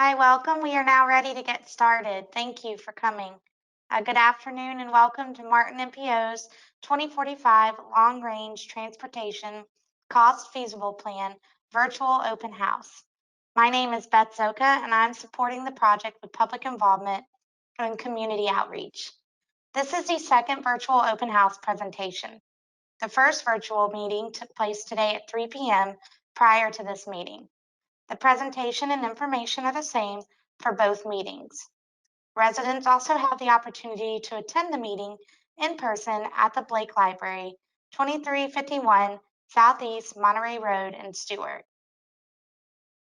Hi, welcome. We are now ready to get started. Thank you for coming. Good afternoon and welcome to Martin MPO's 2045 Long Range Transportation Cost Feasible Plan Virtual Open House. My name is Beth Zoka and I'm supporting the project with public involvement and community outreach. This is the second virtual open house presentation. The first virtual meeting took place today at 3 p.m. prior to this meeting. The presentation and information are the same for both meetings. Residents also have the opportunity to attend the meeting in person at the Blake Library, 2351 Southeast Monterey Road in Stuart.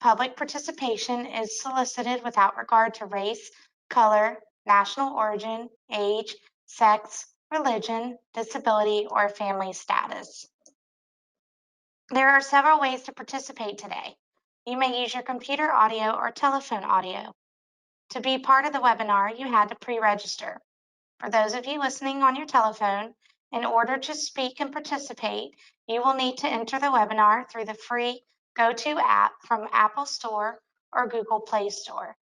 Public participation is solicited without regard to race, color, national origin, age, sex, religion, disability, or family status. There are several ways to participate today. You may use your computer audio or telephone audio. To be part of the webinar, you had to pre-register. For those of you listening on your telephone, in order to speak and participate, you will need to enter the webinar through the free GoTo app from Apple Store or Google Play Store.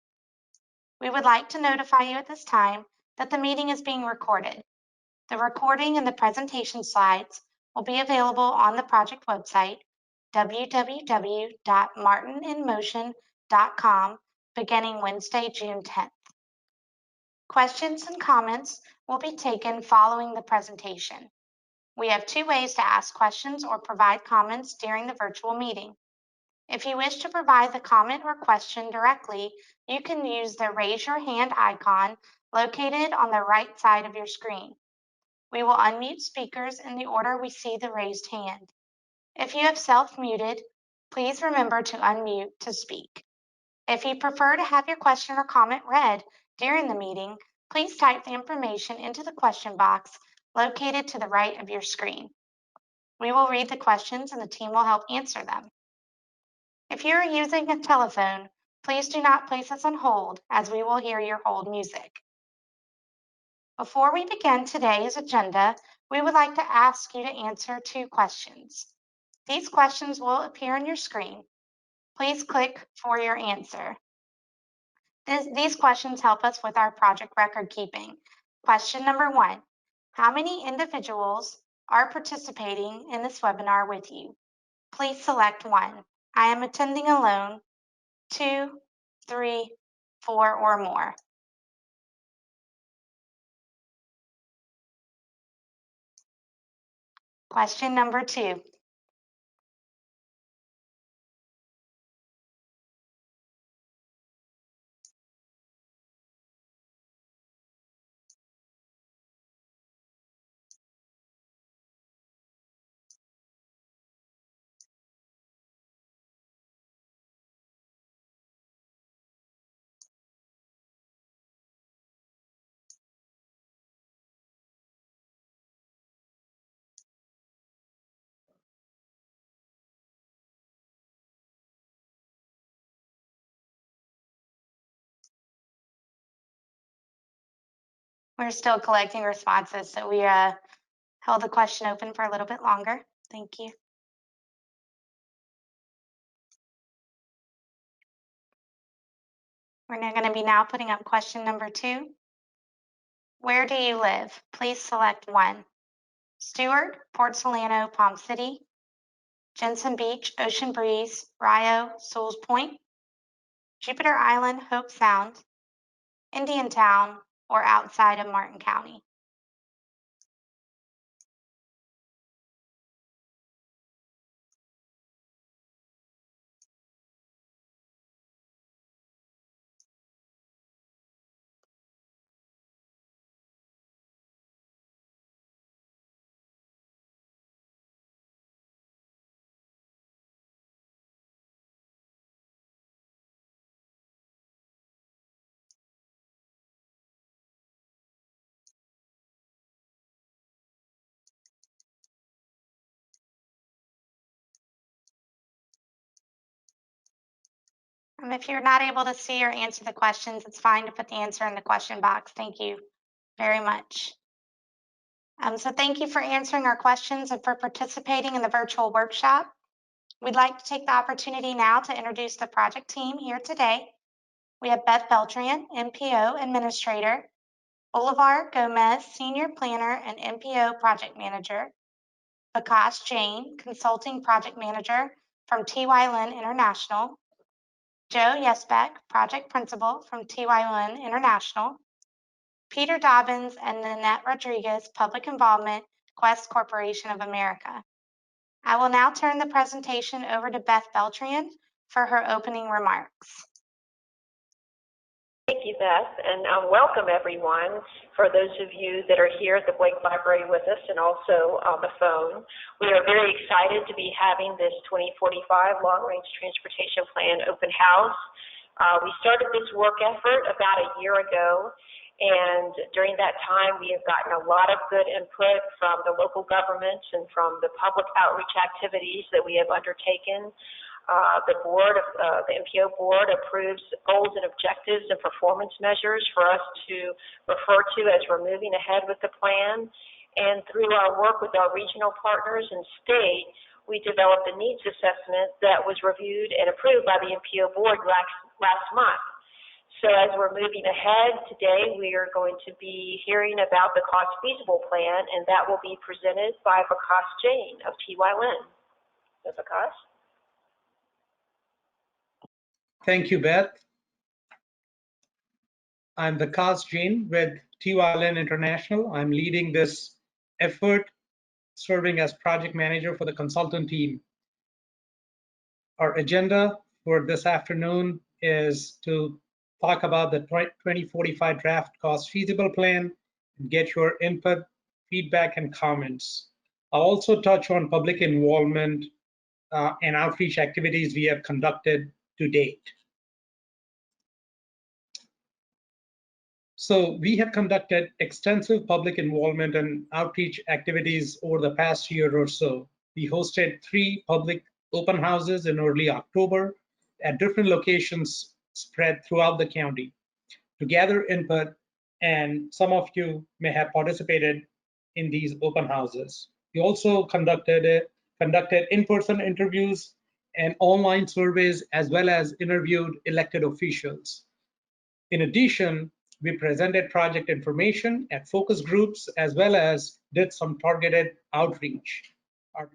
We would like to notify you at this time that the meeting is being recorded. The recording and the presentation slides will be available on the project website, www.martininmotion.com, beginning Wednesday, June 10th. Questions and comments will be taken following the presentation. We have two ways to ask questions or provide comments during the virtual meeting. If you wish to provide the comment or question directly, you can use the raise your hand icon located on the right side of your screen. We will unmute speakers in the order we see the raised hand. If you have self-muted, please remember to unmute to speak. If you prefer to have your question or comment read during the meeting, please type the information into the question box located to the right of your screen. We will read the questions and the team will help answer them. If you are using a telephone, please do not place us on hold as we will hear your hold music. Before we begin today's agenda, we would like to ask you to answer two questions. These questions will appear on your screen. Please click for your answer. These questions help us with our project record keeping. Question number 1, how many individuals are participating in this webinar with you? Please select 1. I am attending alone, 2, 3, 4, or more. Question number 2. We're still collecting responses, so we held the question open for a little bit longer. Thank you. We're now going to be putting up question number 2. Where do you live? Please select 1. Stewart, Port Solano, Palm City, Jensen Beach, Ocean Breeze, Rio, Sewell's Point, Jupiter Island, Hope Sound, Indiantown, or outside of Martin County. If you're not able to see or answer the questions, it's fine to put the answer in the question box. Thank you very much. So thank you for answering our questions and for participating in the virtual workshop. We'd like to take the opportunity now to introduce the project team here today. We have Beth Beltran, MPO Administrator, Olivar Gomez, Senior Planner and MPO Project Manager, Akash Jain, Consulting Project Manager from TY Lin International, Joe Yesbeck, Project Principal from TY Lin International, Peter Dobbins and Nanette Rodriguez, Public Involvement, Quest Corporation of America. I will now turn the presentation over to Beth Beltran for her opening remarks. Thank you, Beth, and welcome everyone. For those of you that are here at the Blake Library with us and also on the phone, we are very excited to be having this 2045 Long Range Transportation Plan open house. We started this work effort about a year ago, and during that time we have gotten a lot of good input from the local governments and from the public outreach activities that we have undertaken. The MPO board approves goals and objectives and performance measures for us to refer to as we're moving ahead with the plan. And through our work with our regional partners and state, we developed a needs assessment that was reviewed and approved by the MPO board last month. So as we're moving ahead today, we are going to be hearing about the cost feasible plan, and that will be presented by Akash Jain of TY Lin. So Akash? Thank you, Beth. I'm Akash Jain with Lin International. I'm leading this effort, serving as project manager for the consultant team. Our agenda for this afternoon is to talk about the 2045 draft cost feasible plan and get your input, feedback, and comments. I'll also touch on public involvement and outreach activities we have conducted to date. So we have conducted extensive public involvement and outreach activities over the past year or so. We hosted 3 public open houses in early October at different locations spread throughout the county to gather input, and some of you may have participated in these open houses. We also conducted in-person interviews and online surveys, as well as interviewed elected officials. In addition, we presented project information at focus groups, as well as did some targeted outreach. Our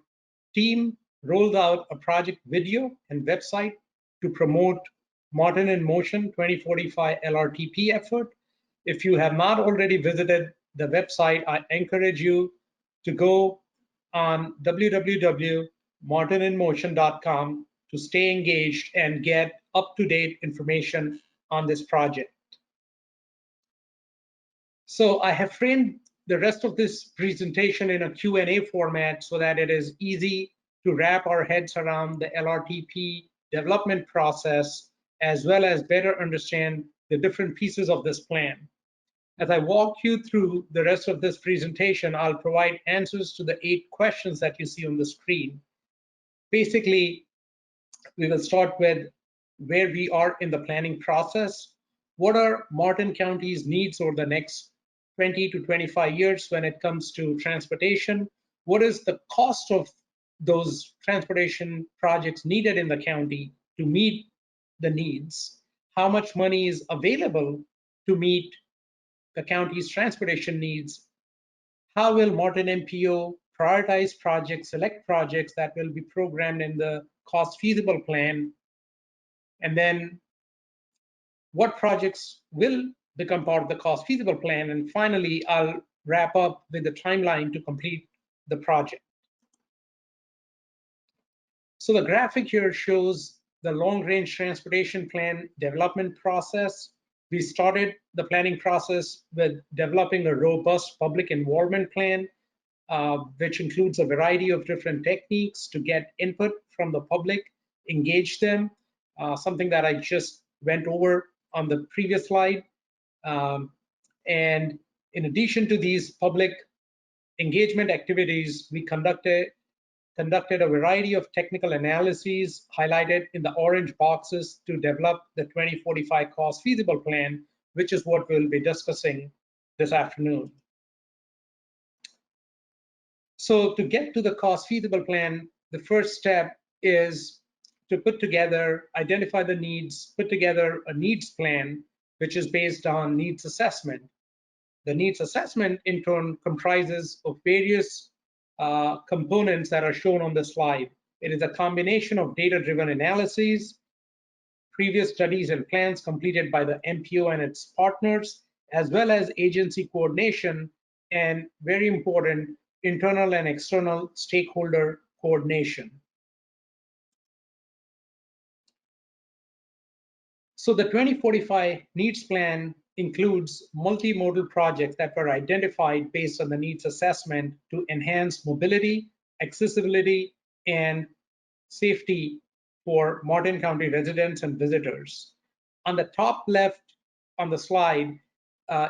team rolled out a project video and website to promote Martin in Motion 2045 LRTP effort. If you have not already visited the website, I encourage you to go on www.martininmotion.com to stay engaged and get up-to-date information on this project. So I have framed the rest of this presentation in a Q&A format so that it is easy to wrap our heads around the LRTP development process, as well as better understand the different pieces of this plan. As I walk you through the rest of this presentation, I'll provide answers to the 8 questions that you see on the screen. Basically, we will start with where we are in the planning process. What are Martin County's needs over the next 20 to 25 years when it comes to transportation? What is the cost of those transportation projects needed in the county to meet the needs? How much money is available to meet the county's transportation needs? How will Martin MPO prioritize projects, select projects that will be programmed in the cost feasible plan? And then what projects will become part of the cost feasible plan? And finally, I'll wrap up with the timeline to complete the project. So the graphic here shows the long-range transportation plan development process. We started the planning process with developing a robust public involvement plan, which includes a variety of different techniques to get input from the public, engage them, something that I just went over on the previous slide. And in addition to these public engagement activities, we conducted a variety of technical analyses highlighted in the orange boxes to develop the 2045 cost feasible plan, which is what we'll be discussing this afternoon. So to get to the cost feasible plan, the first step is to identify the needs, put together a needs plan, which is based on needs assessment. The needs assessment, in turn, comprises of various components that are shown on the slide. It is a combination of data-driven analyses, previous studies and plans completed by the MPO and its partners, as well as agency coordination, and very important, internal and external stakeholder coordination. So the 2045 needs plan includes multimodal projects that were identified based on the needs assessment to enhance mobility, accessibility, and safety for Martin County residents and visitors. On the top left on the slide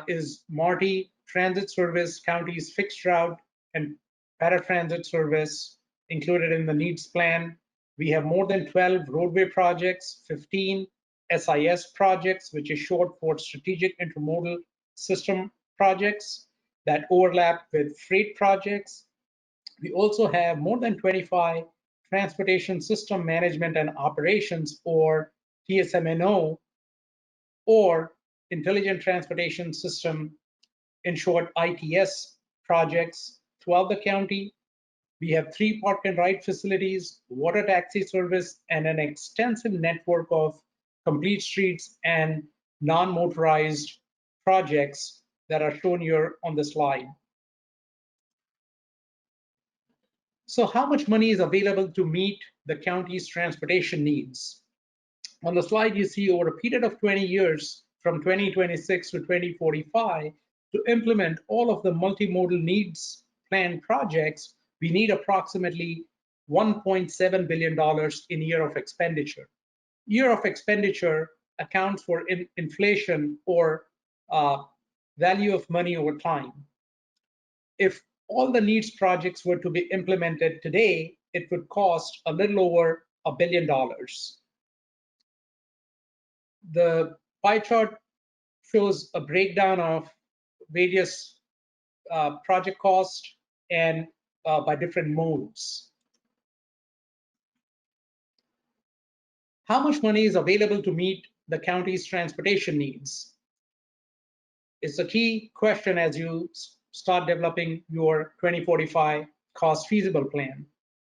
is Marty Transit Service County's fixed route and paratransit service included in the needs plan. We have more than 12 roadway projects, 15 SIS projects, which is short for Strategic Intermodal System projects that overlap with freight projects. We also have more than 25 Transportation System Management and Operations, or TSMNO, or Intelligent Transportation System, in short ITS projects throughout the county. We have 3 park and ride facilities, water taxi service, and an extensive network of complete streets and non-motorized projects that are shown here on the slide. So how much money is available to meet the county's transportation needs? On the slide, you see over a period of 20 years, from 2026 to 2045, to implement all of the multimodal needs plan projects, we need approximately $1.7 billion in year of expenditure. Year of expenditure accounts for inflation or value of money over time. If all the needs projects were to be implemented today, it would cost a little over $1 billion. The pie chart shows a breakdown of various project costs and by different modes. How much money is available to meet the county's transportation needs? It's a key question as you start developing your 2045 cost feasible plan.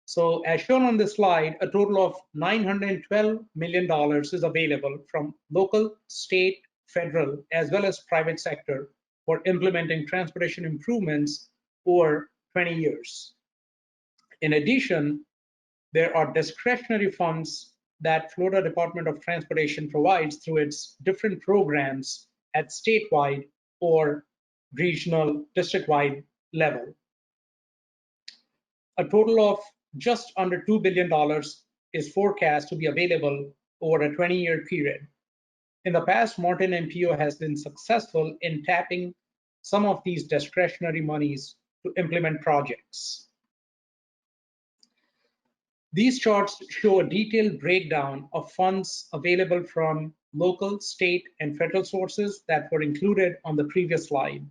So as shown on this slide, a total of $912 million is available from local, state, federal, as well as private sector for implementing transportation improvements over 20 years. In addition, there are discretionary funds that Florida Department of Transportation provides through its different programs at statewide or regional district-wide level. A total of just under $2 billion is forecast to be available over a 20-year period. In the past, Martin MPO has been successful in tapping some of these discretionary monies to implement projects. These charts show a detailed breakdown of funds available from local, state, and federal sources that were included on the previous slide.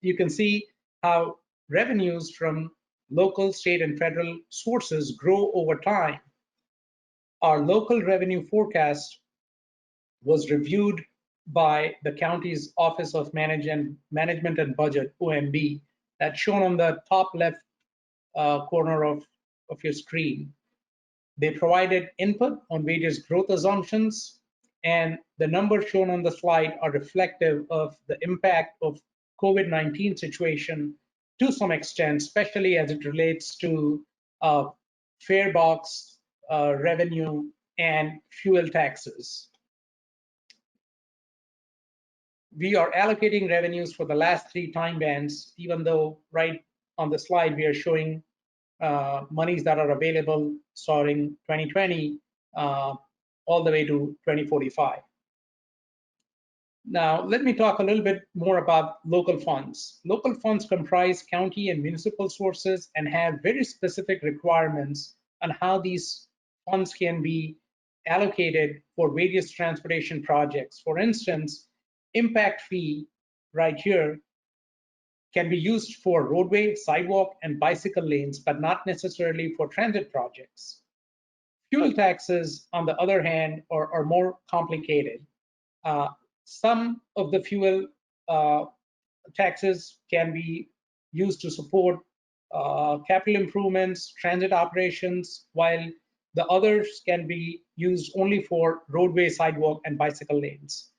You can see how revenues from local, state, and federal sources grow over time. Our local revenue forecast was reviewed by the county's Office of Management and Budget, OMB, that's shown on the top left corner of your screen. They provided input on various growth assumptions, and the numbers shown on the slide are reflective of the impact of COVID-19 situation to some extent, especially as it relates to fare box revenue and fuel taxes. We are allocating revenues for the last 3 time bands, even though right on the slide we are showing monies that are available starting 2020 all the way to 2045. Now, let me talk a little bit more about local funds. Local funds comprise county and municipal sources and have very specific requirements on how these funds can be allocated for various transportation projects. For instance, impact fee right here can be used for roadway, sidewalk, and bicycle lanes, but not necessarily for transit projects. Fuel taxes, on the other hand, are more complicated. Some of the fuel taxes can be used to support capital improvements, transit operations, while the others can be used only for roadway, sidewalk, and bicycle lanes.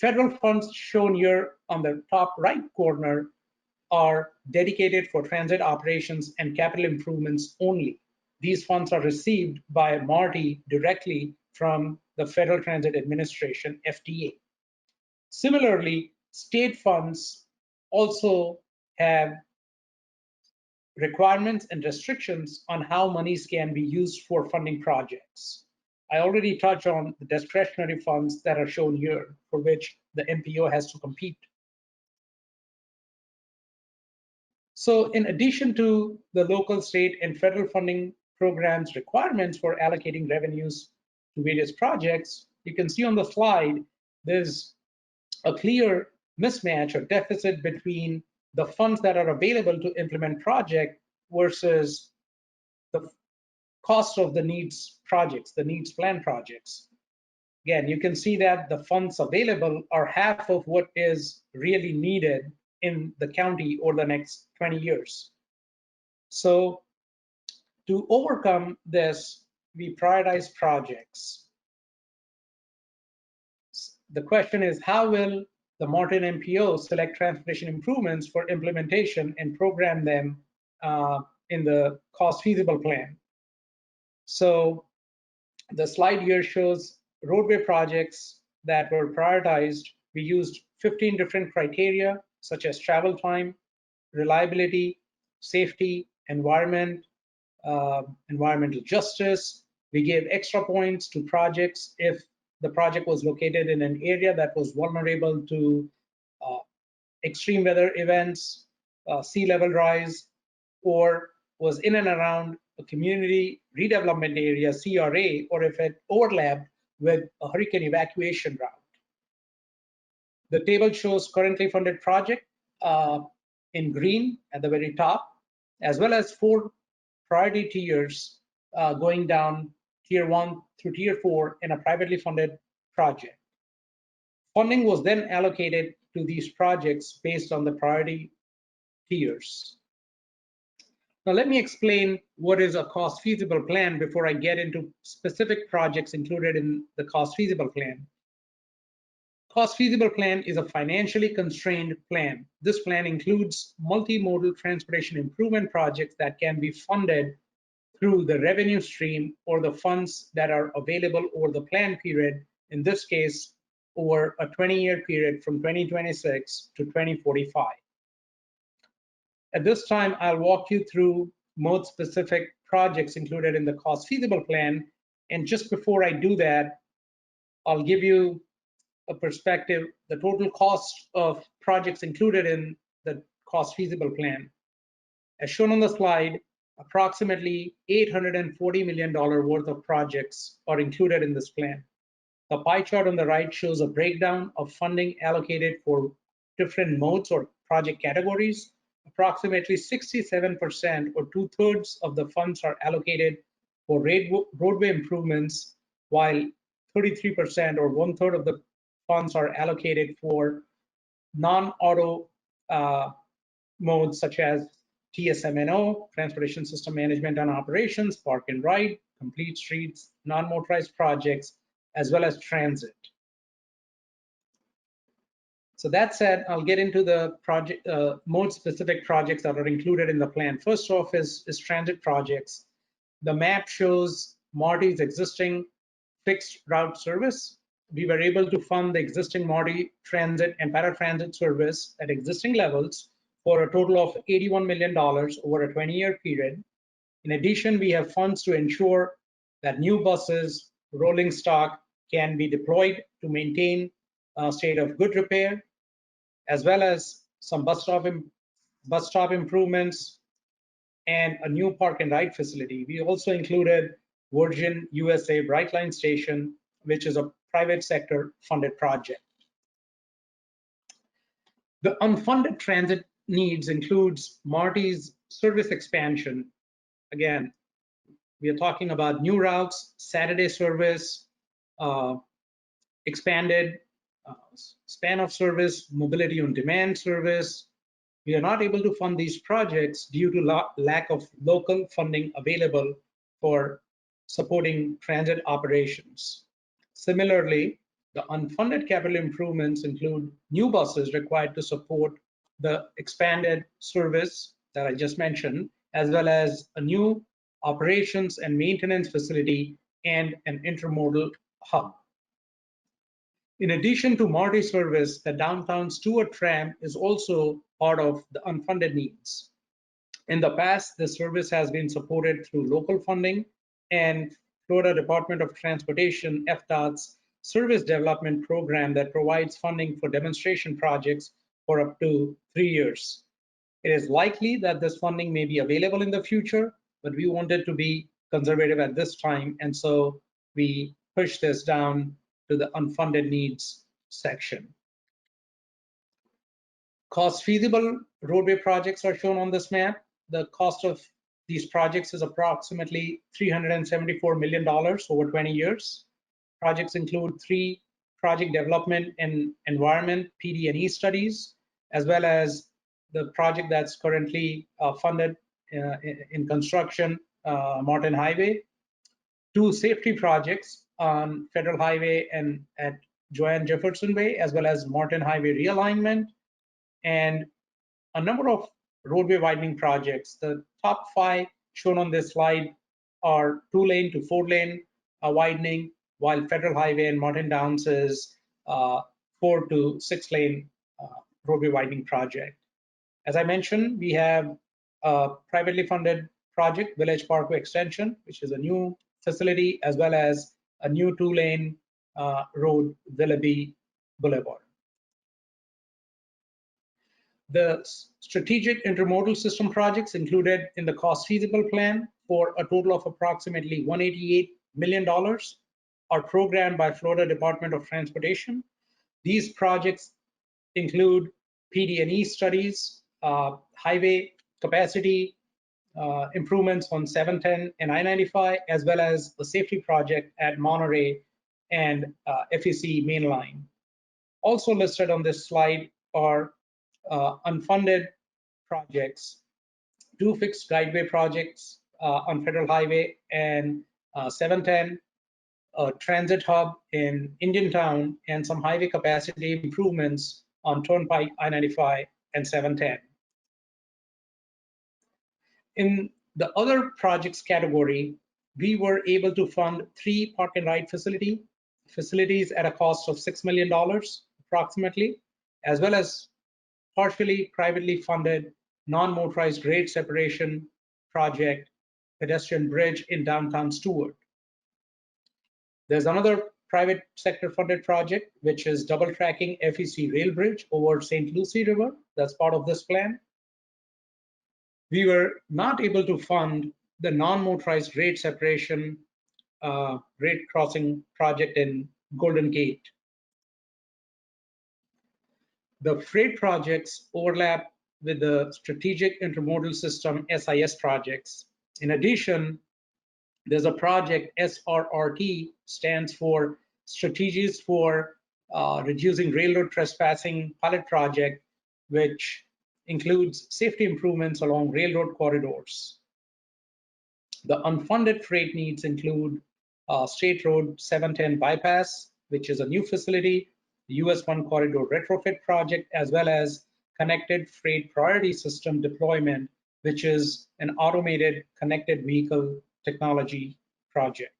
Federal funds shown here on the top right corner are dedicated for transit operations and capital improvements only. These funds are received by MARTI directly from the Federal Transit Administration, FTA. Similarly, state funds also have requirements and restrictions on how monies can be used for funding projects. I already touched on the discretionary funds that are shown here, for which the MPO has to compete. So in addition to the local, state, and federal funding programs requirements for allocating revenues to various projects, you can see on the slide, there's a clear mismatch or deficit between the funds that are available to implement project versus the cost of the needs projects, the needs plan projects. Again, you can see that the funds available are half of what is really needed in the county over the next 20 years. So to overcome this, we prioritize projects. The question is, how will the Martin MPO select transportation improvements for implementation and program them in the cost feasible plan? So the slide here shows roadway projects that were prioritized. We used 15 different criteria, such as travel time, reliability, safety, environment, environmental justice. We gave extra points to projects if the project was located in an area that was vulnerable to extreme weather events, sea level rise, or was in and around a community redevelopment area, CRA, or if it overlapped with a hurricane evacuation route. The table shows currently funded project in green at the very top, as well as 4 priority tiers going down tier 1 through tier 4 in a privately funded project. Funding was then allocated to these projects based on the priority tiers. Now let me explain what is a cost feasible plan before I get into specific projects included in the cost feasible plan. Cost feasible plan is a financially constrained plan. This plan includes multimodal transportation improvement projects that can be funded through the revenue stream or the funds that are available over the plan period, in this case, over a 20-year period from 2026 to 2045. At this time, I'll walk you through mode-specific projects included in the cost feasible plan. And just before I do that, I'll give you a perspective, the total cost of projects included in the cost feasible plan. As shown on the slide, approximately $840 million worth of projects are included in this plan. The pie chart on the right shows a breakdown of funding allocated for different modes or project categories. Approximately 67% or 2/3 of the funds are allocated for roadway improvements, while 33% or 1/3 of the funds are allocated for non-auto modes such as TSMNO, Transportation System Management and Operations, Park and Ride, Complete Streets, non-motorized projects, as well as transit. So that said, I'll get into the project mode-specific projects that are included in the plan. First off is transit projects. The map shows MARTI's existing fixed route service. We were able to fund the existing MARTI transit and paratransit service at existing levels for a total of $81 million over a 20-year period. In addition, we have funds to ensure that new buses, rolling stock can be deployed to maintain a state of good repair, as well as some bus stop improvements and a new park and ride facility. We also included Virgin USA Brightline Station, which is a private sector funded project. The unfunded transit needs includes MARTI's service expansion. Again, We are talking about new routes, Saturday service, uh, expanded span of service, mobility on demand service. We are not able to fund these projects due to lack of local funding available for supporting transit operations. Similarly, the unfunded capital improvements include new buses required to support the expanded service that I just mentioned, as well as a new operations and maintenance facility and an intermodal hub. In addition to MARTI service, the downtown Stewart tram is also part of the unfunded needs. In the past, this service has been supported through local funding and Florida Department of Transportation, FDOT's Service Development Program that provides funding for demonstration projects for up to 3 years. It is likely that this funding may be available in the future, but we wanted to be conservative at this time, and so we pushed this down to the unfunded needs section. Cost feasible roadway projects are shown on this map. The cost of these projects is approximately $374 million over 20 years. Projects include 3 project development and environment PD&E studies, as well as the project that's currently funded in construction, Martin Highway, 2 safety projects on Federal Highway and at Joanne Jefferson Way, as well as Martin Highway realignment, and a number of roadway widening projects. The top 5 shown on this slide are 2-lane to 4-lane widening, while Federal Highway and Martin Downs is 4 to 6-lane roadway widening project. As I mentioned, we have a privately funded project, Village Parkway Extension, which is a new facility, as well as a new 2-lane road, Willoughby Boulevard. The strategic intermodal system projects included in the cost feasible plan for a total of approximately $188 million are programmed by Florida Department of Transportation. These projects include PD&E studies, highway capacity improvements on 710 and I-95, as well as the safety project at Monterey and FEC Mainline. Also listed on this slide are unfunded projects, 2 fixed guideway projects on Federal Highway and 710, a transit hub in Indiantown, and some highway capacity improvements on Turnpike, I-95, and 710. In the other projects category, we were able to fund 3 park and ride facilities at a cost of $6 million approximately, as well as partially privately funded non-motorized grade separation project, pedestrian bridge in downtown Stewart. There's another private sector funded project, which is double tracking FEC rail bridge over St. Lucie River. That's part of this plan. We were not able to fund the non-motorized grade separation grade crossing project in Golden Gate. The freight projects overlap with the strategic intermodal system SIS projects. In addition, there's a project, SRRT, stands for Strategies for Reducing Railroad Trespassing pilot project, which includes safety improvements along railroad corridors. The unfunded freight needs include State Road 710 bypass, which is a new facility, the US 1 corridor retrofit project, as well as connected freight priority system deployment, which is an automated connected vehicle technology project.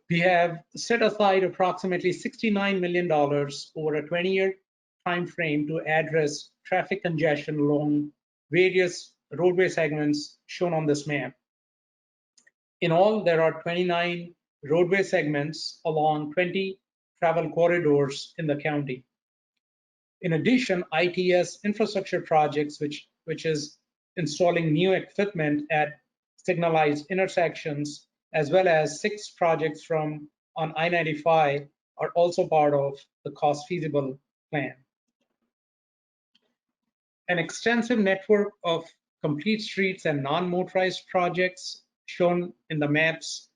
We have set aside approximately $69 million over a 20-year time frame to address traffic congestion along various roadway segments shown on this map. In all, there are 29 roadway segments along 20 travel corridors in the county. In addition, ITS infrastructure projects, which is installing new equipment at signalized intersections, as well as 6 projects on I-95 are also part of the cost feasible plan. An extensive network of complete streets and non-motorized projects shown in the maps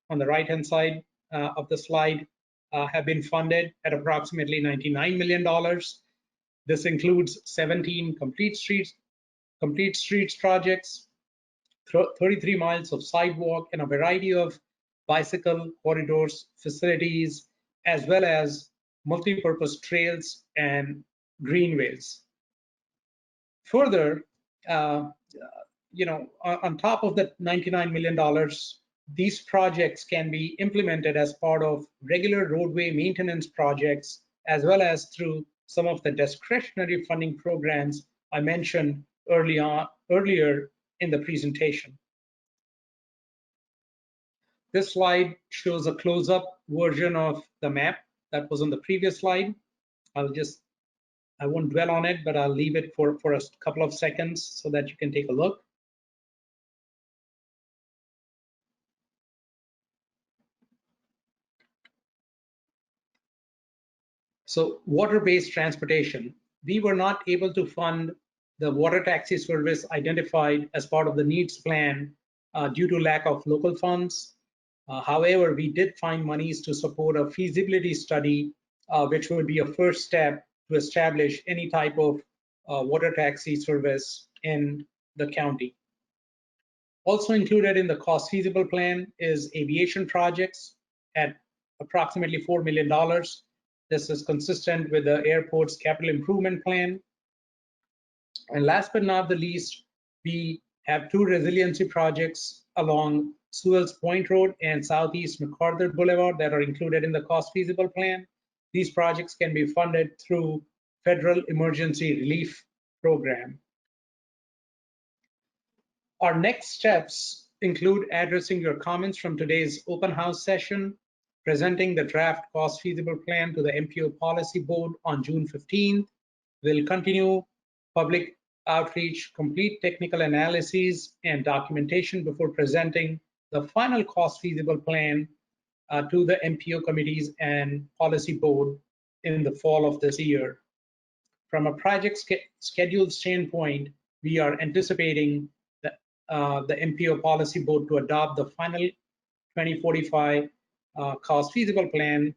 on the right-hand side of the slide have been funded at approximately $99 million. This includes 17 complete streets projects, 33 miles of sidewalk, and a variety of bicycle corridors, facilities, as well as multi-purpose trails and greenways. Further, on top of the $99 million, these projects can be implemented as part of regular roadway maintenance projects, as well as through some of the discretionary funding programs I mentioned earlier in the presentation. This slide shows a close-up version of the map that was on the previous slide. I won't dwell on it, but I'll leave it for a couple of seconds so that you can take a look. So water-based transportation. We were not able to fund the water taxi service identified as part of the needs plan due to lack of local funds. However, we did find monies to support a feasibility study, which would be a first step to establish any type of water taxi service in the county. Also included in the cost feasible plan is aviation projects at approximately $4 million. This is consistent with the airport's capital improvement plan. And last but not the least, we have two resiliency projects along Sewell's Point Road and Southeast MacArthur Boulevard that are included in the cost feasible plan. These projects can be funded through Federal Emergency Relief Program. Our next steps include addressing your comments from today's open house session, presenting the draft cost feasible plan to the MPO Policy Board on June 15th. We'll continue public outreach, complete technical analyses and documentation before presenting the final cost feasible plan to the MPO committees and policy board in the fall of this year. From a project schedule standpoint, we are anticipating the MPO policy board to adopt the final 2045 cost feasible plan,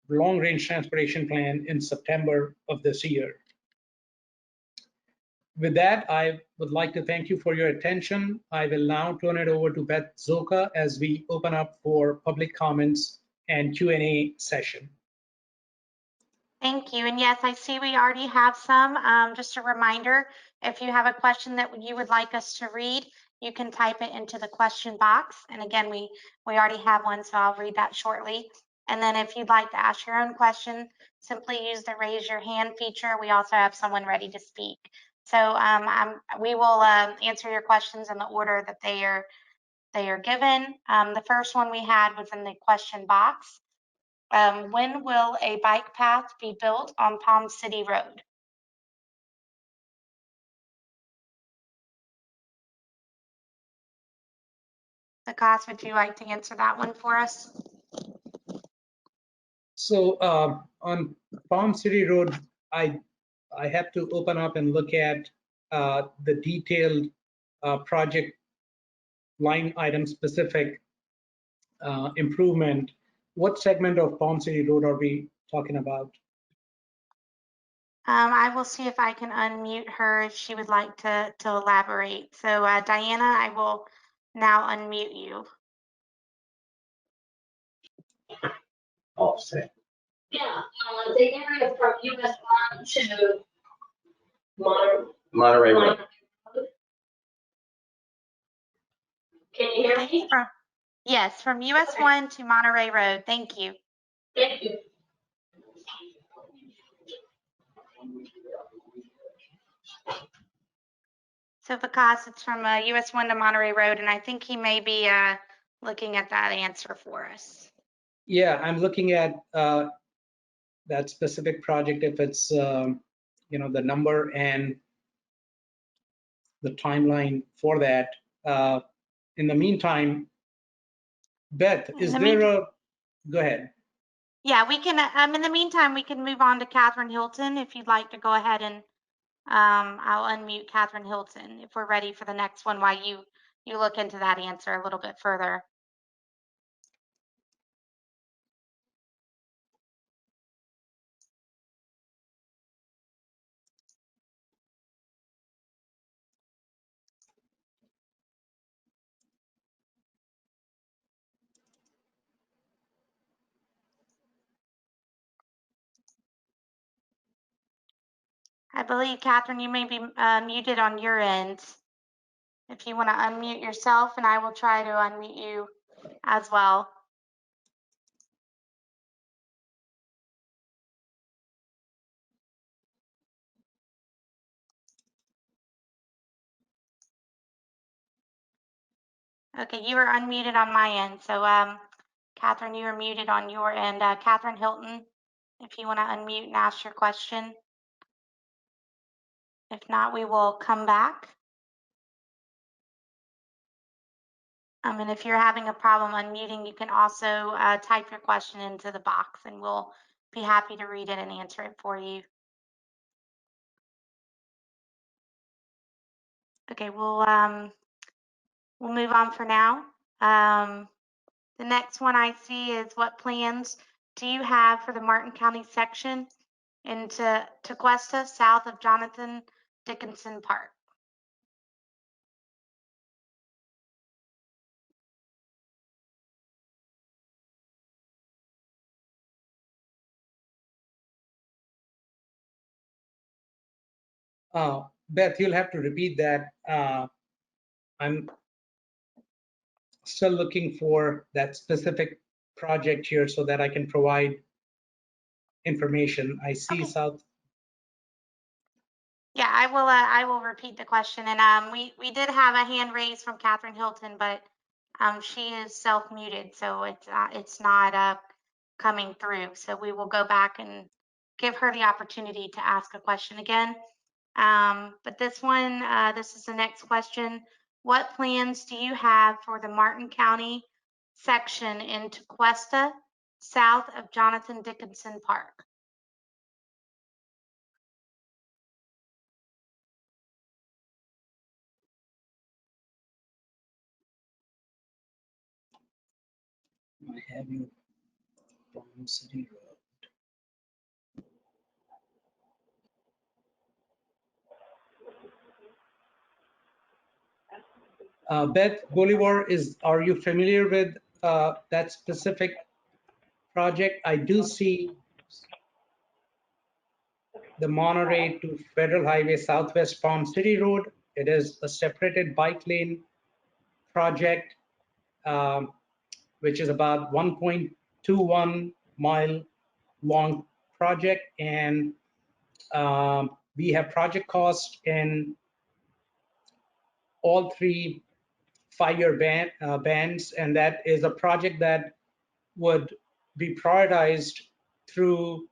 long range transportation plan in September of this year. With that, I would like to thank you for your attention. I will now turn it over to Beth Zoka as we open up for public comments and Q&A session. Thank you. And yes, I see we already have some. Just a reminder, if you have a question that you would like us to read, you can type it into the question box. And again, we already have one, so I'll read that shortly. And then if you'd like to ask your own question, simply use the raise your hand feature. We also have someone ready to speak. So we will answer your questions in the order that they are given. The first one we had was in the question box. When will a bike path be built on Palm City Road? Vikas, would you like to answer that one for us? So on Palm City Road, I have to open up and look at the detailed project line item specific improvement. What segment of Palm City Road are we talking about? I will see if I can unmute her if she would like to elaborate. So Diana, I will now unmute you. All set. Yeah, the area from US 1 to Monterey Road. Can you hear me? Yes, from US 1 to Monterey Road. Thank you. Thank you. So Vikas, it's from US 1 to Monterey Road, and I think he may be looking at that answer for us. Yeah, I'm looking at that specific project, if it's the number and the timeline for that. In the meantime, Beth, go ahead. Yeah, we can, in the meantime, we can move on to Catherine Hilton if you'd like to go ahead and I'll unmute Catherine Hilton if we're ready for the next one while you look into that answer a little bit further. I believe, Catherine, you may be muted on your end. If you want to unmute yourself, and I will try to unmute you as well. Okay, you are unmuted on my end. So, Catherine, you are muted on your end. Catherine Hilton, if you want to unmute and ask your question. If not, we will come back. And if you're having a problem unmuting, you can also type your question into the box, and we'll be happy to read it and answer it for you. Okay, we'll move on for now. The next one I see is, what plans do you have for the Martin County section into Tequesta, south of Jonathan Dickinson Park? Beth, you'll have to repeat that. I'm still looking for that specific project here so that I can provide information. I see Okay. South. Yeah, I will repeat the question. And we did have a hand raised from Catherine Hilton, but she is self-muted, so it's not coming through. So we will go back and give her the opportunity to ask a question again. But this one, this is the next question. What plans do you have for the Martin County section in Tequesta, south of Jonathan Dickinson Park? I have you from City Road. Beth, Bolivar are you familiar with that specific project? I do see the monorail to Federal Highway Southwest Palm City Road. It is a separated bike lane project, which is about 1.21 mile long project. And we have project cost in all three 5-year bands. And that is a project that would be prioritized through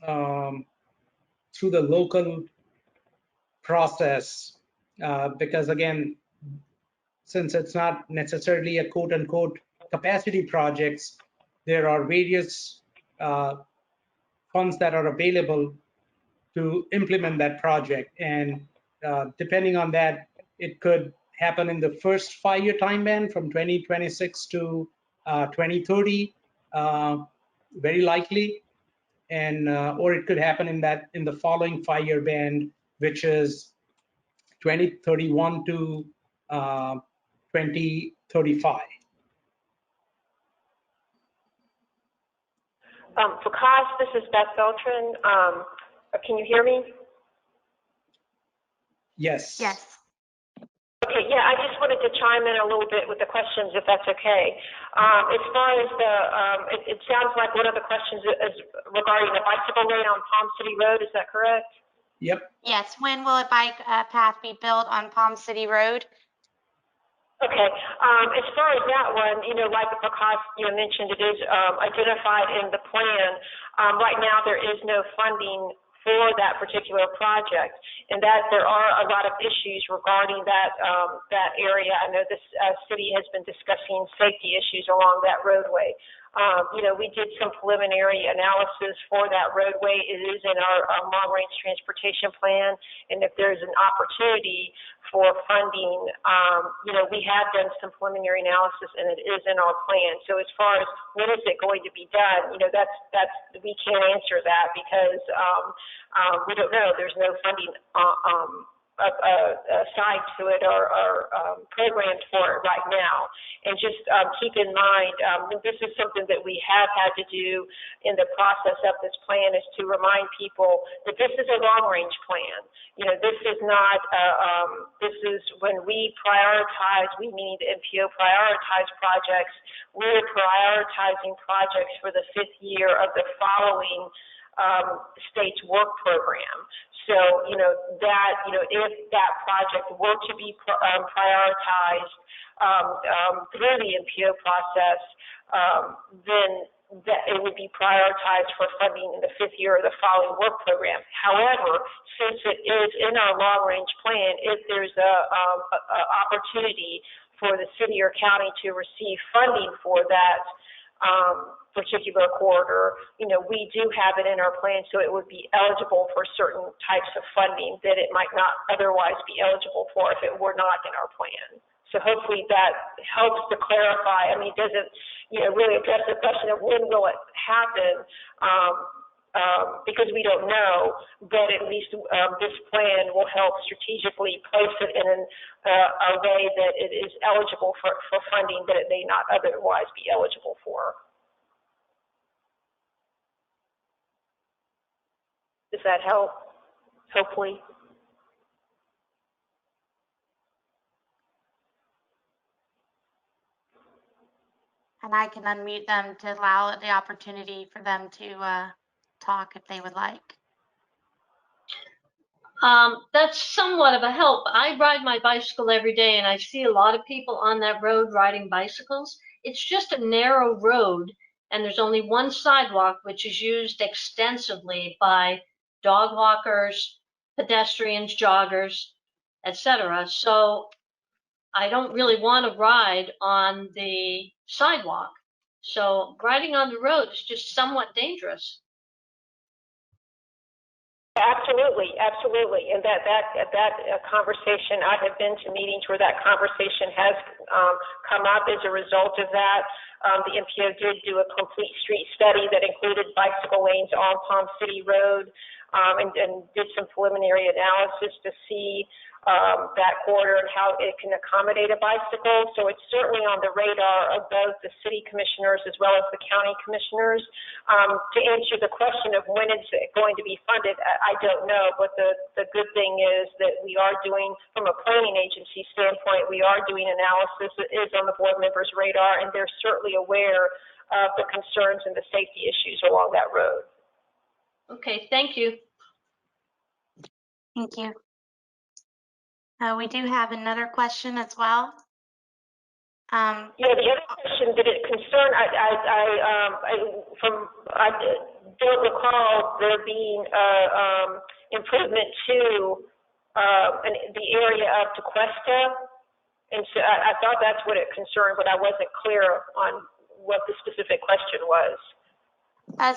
the local process, because again, since it's not necessarily a quote unquote capacity projects, there are various funds that are available to implement that project. And depending on that, it could happen in the first 5-year time band from 2026 to 2030, very likely. And or it could happen in the following 5-year band, which is 2031 to 2035. For cost, this is Beth Beltran. Can you hear me? Yes. Yes. Okay, yeah, I just wanted to chime in a little bit with the questions, if that's okay. As far as it sounds like one of the questions is regarding the bicycle lane on Palm City Road. Is that correct? Yep. Yes. When will a bike path be built on Palm City Road? Okay. As far as that one, like the cost you mentioned, it is identified in the plan. Right now, there is no funding for that particular project, and that there are a lot of issues regarding that area. I know this city has been discussing safety issues along that roadway. We did some preliminary analysis for that roadway. It is in our long-range transportation plan, and if there's an opportunity for funding, we have done some preliminary analysis, and it is in our plan. So as far as when is it going to be done, that's we can't answer that because we don't know. There's no funding assigned to it or programmed for it right now. And just keep in mind, this is something that we have had to do in the process of this plan, is to remind people that this is a long-range plan. This is not, this is when we prioritize, we meaning the MPO prioritize projects, we're prioritizing projects for the 5th year of the following state's work program. So, if that project were to be prioritized through the MPO process, then it would be prioritized for funding in the 5th year of the following work program. However, since it is in our long-range plan, if there's a opportunity for the city or county to receive funding for that particular corridor, we do have it in our plan, so it would be eligible for certain types of funding that it might not otherwise be eligible for if it were not in our plan. So hopefully that helps to clarify. I mean, it doesn't, really address the question of when will it happen, because we don't know, but at least this plan will help strategically place it in a way that it is eligible for funding that it may not otherwise be eligible for. Does that help? Hopefully. And I can unmute them to allow the opportunity for them to talk if they would like. That's somewhat of a help. I ride my bicycle every day, and I see a lot of people on that road riding bicycles. It's just a narrow road, and there's only one sidewalk, which is used extensively by dog walkers, pedestrians, joggers, etc. So I don't really want to ride on the sidewalk. So riding on the road is just somewhat dangerous. Absolutely, absolutely. And that conversation, I have been to meetings where that conversation has come up as a result of that. The MPO did do a complete street study that included bicycle lanes on Palm City Road, and did some preliminary analysis to see that corridor and how it can accommodate a bicycle. So it's certainly on the radar of both the city commissioners as well as the county commissioners. To answer the question of when it's going to be funded, I don't know, but the good thing is that we are doing, from a planning agency standpoint, we are doing analysis. It is on the board members' radar, and they're certainly aware of the concerns and the safety issues along that road. Okay, thank you. Thank you. We do have another question as well. Yeah, the other question, did it concern, I don't recall there being improvement to the area of Tequesta, and so I thought that's what it concerned, but I wasn't clear on what the specific question was.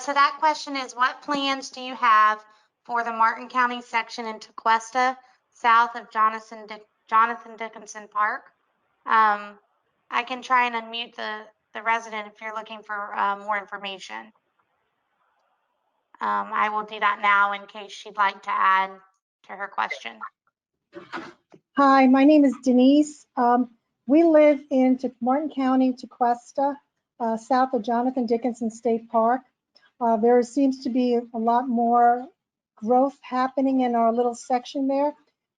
So that question is, what plans do you have for the Martin County section in Tequesta, south of Jonathan Dickinson Park? I can try and unmute the resident if you're looking for more information. I will do that now in case she'd like to add to her question. Hi, my name is Denise. We live in Martin County, Tequesta, south of Jonathan Dickinson State Park. There seems to be a lot more growth happening in our little section there.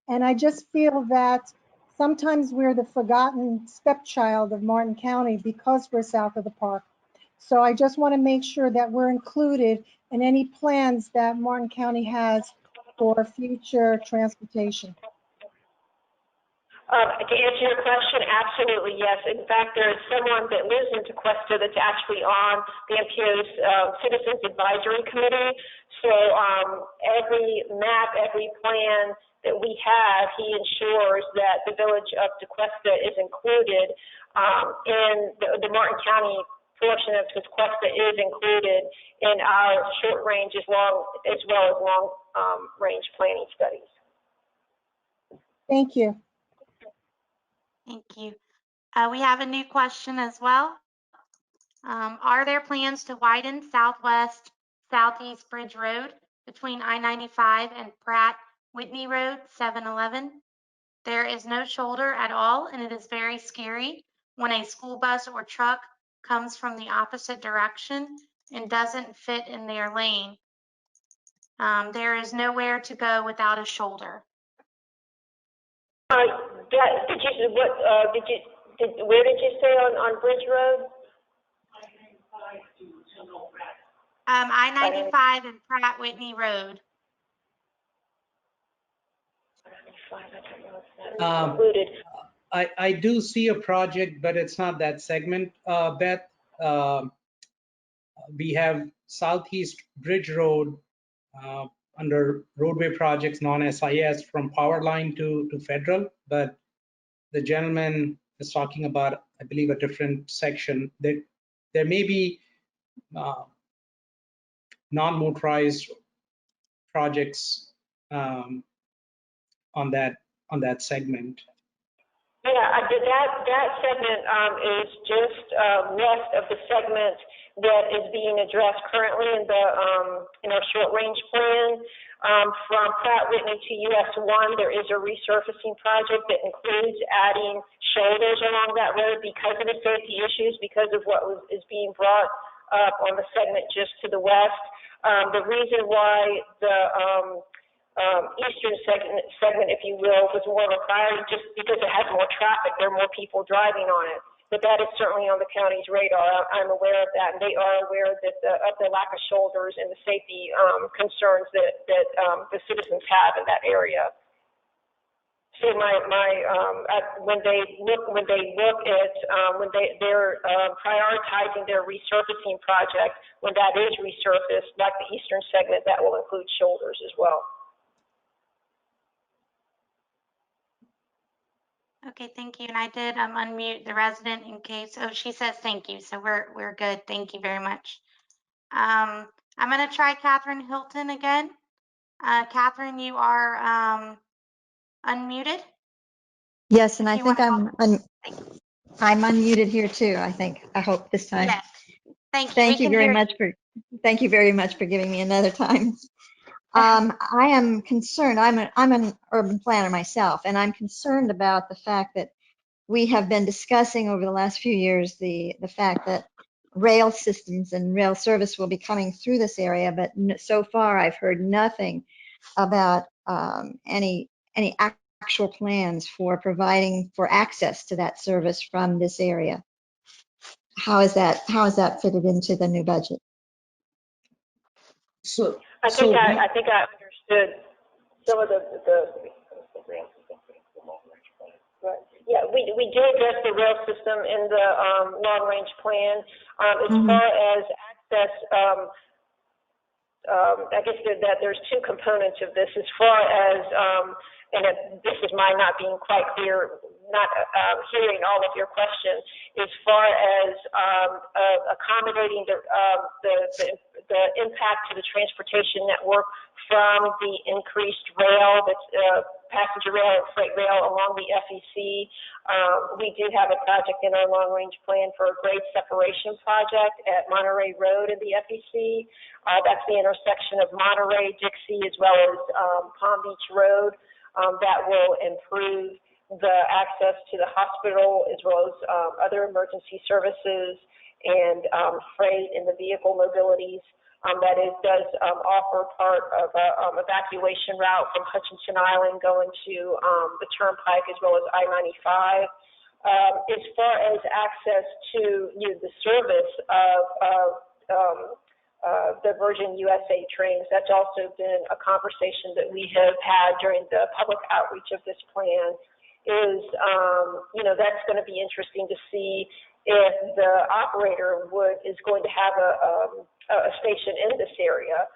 And I just feel that sometimes we're the forgotten stepchild of Martin County because we're south of the park. So I just want to make sure that we're included in any plans that Martin County has for future transportation. To answer your question, absolutely, yes. In fact, there is someone that lives in Tequesta that's actually on the MPO's Citizens Advisory Committee. So every map, every plan that we have, he ensures that the village of Tequesta is included in the Martin County portion of Sequesta is included in our short range as well as long range planning studies. Thank you. Thank you. We have a new question as well. Are there plans to widen Southeast Bridge Road between I-95 and Pratt Whitney Road 711? There is no shoulder at all, and it is very scary when a school bus or truck comes from the opposite direction and doesn't fit in their lane. There is nowhere to go without a shoulder. Where did you say on Bridge Road? I-95 and Pratt Whitney Road. Included. I do see a project, but it's not that segment, Beth. We have Southeast Bridge Road under roadway projects, non-SIS, from power line to federal, but the gentleman is talking about, I believe, a different section. There may be non-motorized projects on that segment. Yeah, that segment is just west of the segment that is being addressed currently in our short range plan. From Pratt Whitney to US 1, there is a resurfacing project that includes adding shoulders along that road because of the safety issues, because of what is being brought up on the segment just to the west. The reason why the eastern segment, if you will, was more of a priority just because it has more traffic. There are more people driving on it. But that is certainly on the county's radar. I'm aware of that, and they are aware that of the lack of shoulders and the safety concerns that the citizens have in that area. So when they're prioritizing their resurfacing project, when that is resurfaced, like the eastern segment, that will include shoulders as well. Okay, thank you. And I did unmute the resident in case. Oh, she says thank you, so we're good. Thank you very much. I'm going to try Catherine Hilton again. Catherine, you are unmuted. Yes, and I think I'm unmuted here too. I hope this time. Yes. Thank you. Thank you very much for giving me another time. I am concerned. I'm an urban planner myself, and I'm concerned about the fact that we have been discussing over the last few years the fact that rail systems and rail service will be coming through this area, but so far I've heard nothing about any actual plans for providing for access to that service from this area. How is that fitted into the new budget? So I think I understood some of the yeah, we do address the rail system in the long range plan. As far as access, I guess that there's two components of this. As far as this is my not being quite clear, not hearing all of your questions, as far as accommodating the impact to the transportation network from the increased rail, that's passenger rail and freight rail along the FEC. We do have a project in our long range plan for a grade separation project at Monterey Road in the FEC. That's the intersection of Monterey, Dixie, as well as Palm Beach Road. That will improve the access to the hospital as well as other emergency services and freight and the vehicle mobilities. That does offer part of an evacuation route from Hutchinson Island going to the Turnpike as well as I-95. As far as access to the service of the Virgin USA trains, that's also been a conversation that we have had during the public outreach of this plan. That's going to be interesting to see if the operator is going to have a station in this area.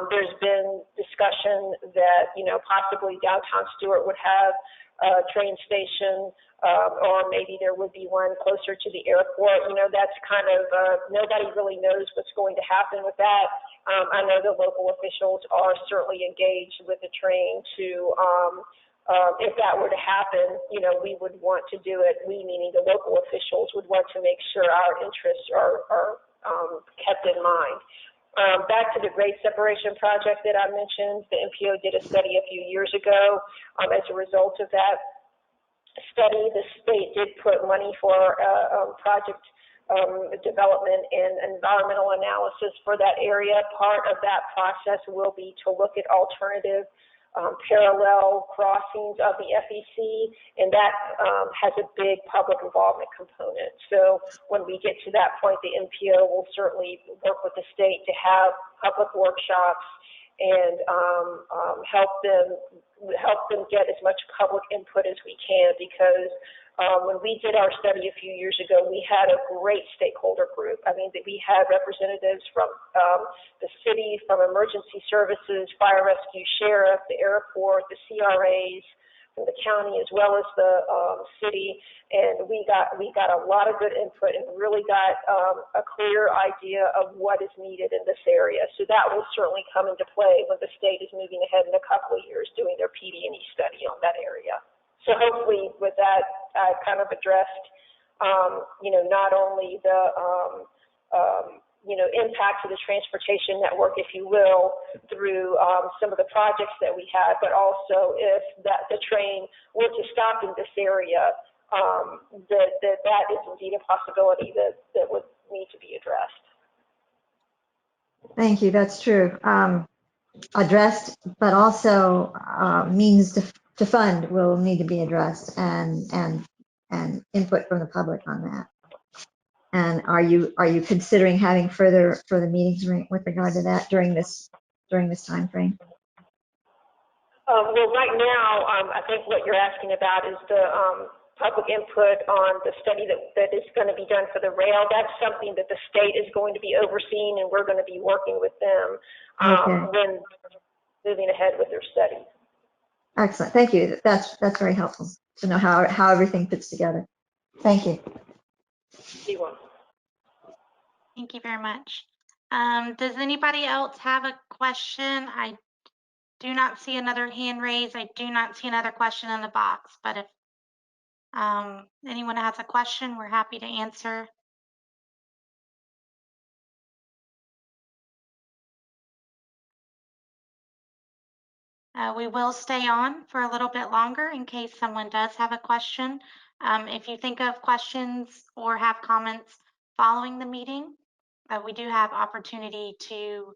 There's been discussion that possibly downtown Stewart would have train station, or maybe there would be one closer to the airport. You know, that's kind of, nobody really knows what's going to happen with that. I know the local officials are certainly engaged with the train to, if that were to happen, you know, we would want to do it, we meaning the local officials would want to make sure our interests are kept in mind. Back to the grade separation project that I mentioned, the MPO did a study a few years ago. As a result of that study, the state did put money for project development and environmental analysis for that area. Part of that process will be to look at alternative parallel crossings of the FEC, and that has a big public involvement component. So when we get to that point, the MPO will certainly work with the state to have public workshops and help them get as much public input as we can, because when we did our study a few years ago, we had a great stakeholder group. I mean, we had representatives from the city, from emergency services, fire rescue, sheriff, the airport, the CRAs, from the county, as well as the city, and we got a lot of good input and really got a clear idea of what is needed in this area. So that will certainly come into play when the state is moving ahead in a couple of years doing their PD&E study on that area. So hopefully with that, I've kind of addressed, you know, not only the, you know, impact to the transportation network, if you will, through some of the projects that we had, but also if the train were to stop in this area, that is indeed a possibility that would need to be addressed. Thank you. That's true. Addressed, but also means to fund will need to be addressed, and input from the public on that. And are you considering having further meetings with regard to that during this time frame? Well, right now, I think what you're asking about is the public input on the study that is going to be done for the rail. That's something that the state is going to be overseeing, and we're going to be working with them when moving ahead with their study. Excellent. Thank you. That's very helpful to know how everything fits together. Thank you. You're welcome. Thank you very much. Does anybody else have a question? I do not see another hand raised. I do not see another question in the box, but if anyone has a question, we're happy to answer. We will stay on for a little bit longer in case someone does have a question. If you think of questions or have comments following the meeting, we do have opportunity to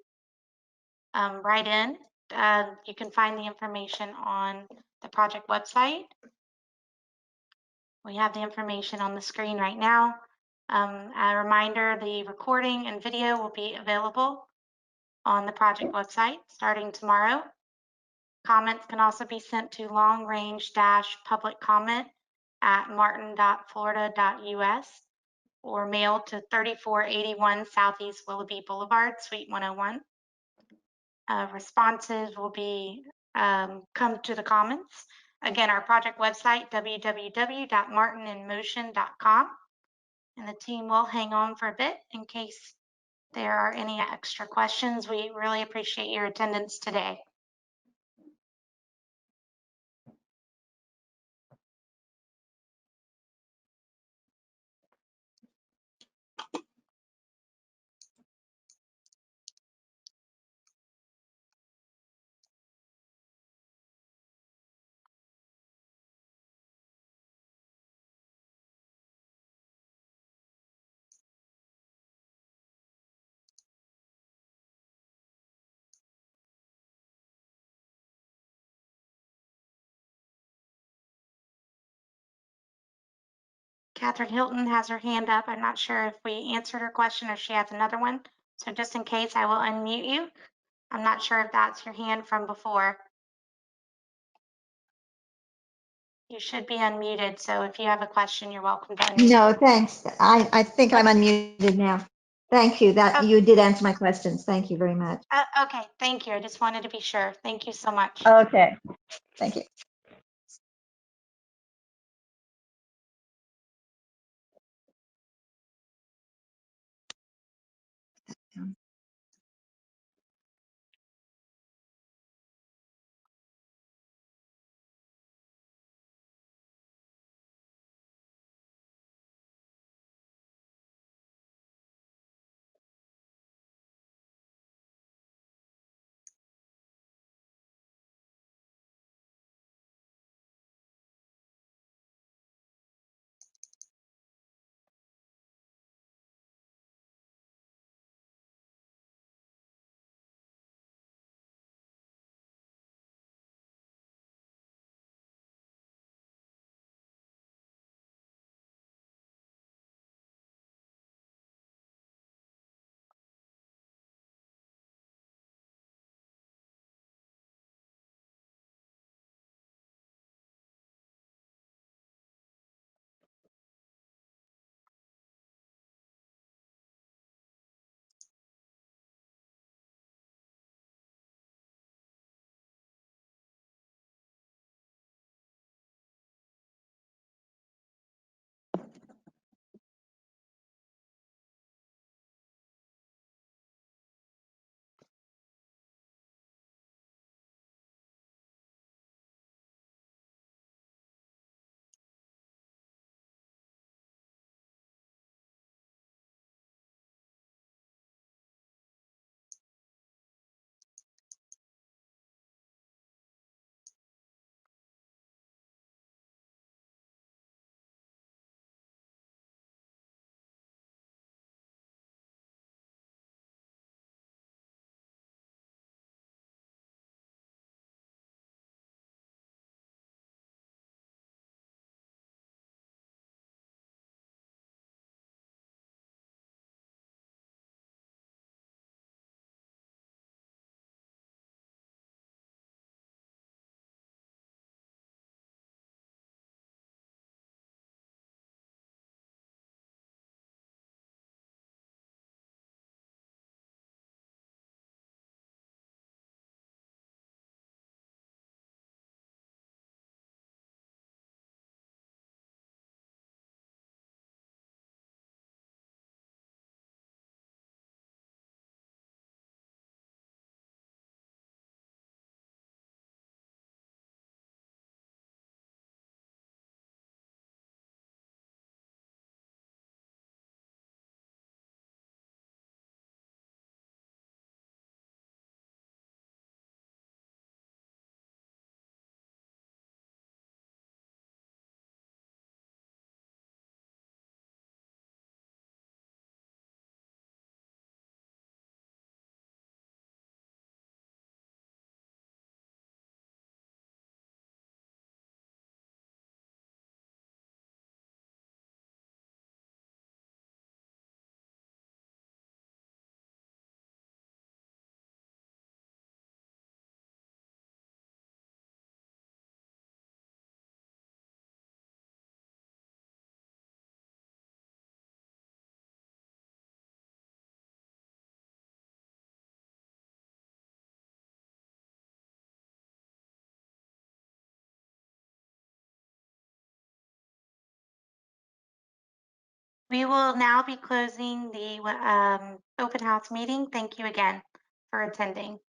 write in. You can find the information on the project website. We have the information on the screen right now. A reminder, the recording and video will be available on the project website starting tomorrow. Comments can also be sent to long-range-public comment@martin.florida.us or mailed to 3481 Southeast Willoughby Boulevard, Suite 101. Responses will be come to the comments. Again, our project website, www.martininmotion.com. And the team will hang on for a bit in case there are any extra questions. We really appreciate your attendance today. Catherine Hilton has her hand up. I'm not sure if we answered her question or she has another one. So just in case, I will unmute you. I'm not sure if that's your hand from before. You should be unmuted. So if you have a question, you're welcome to unmute. No, thanks. I think I'm unmuted now. Thank you. That you did answer my questions. Thank you very much. Okay, thank you. I just wanted to be sure. Thank you so much. Okay, thank you. We will now be closing the open house meeting. Thank you again for attending.